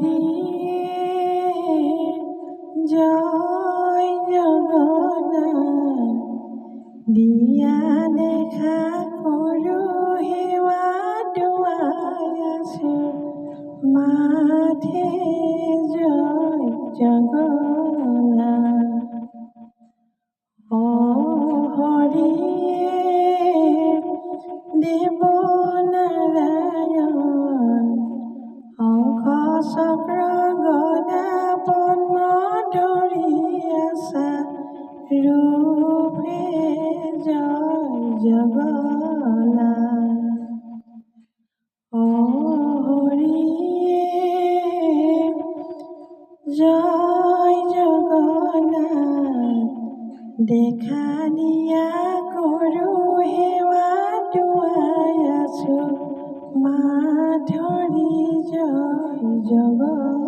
হরিয়ে জয় জগন্নাথ দিয়া দেখা করো হেওয়া ডুয়াই আছো মাঠে জয় জগন্নাথ ও হরিয়ে দেব নারায়ণ অংশ চক্ৰ গদা পদ্ম ধৰি আছা ৰূপে জয় জগন্নাথ ও হৰিয়ে জয় জগন্নাথ দেখা দিয়া কৰো সেৱা দুৱাই আছো মা ধৰি জয় জগন্নাথ।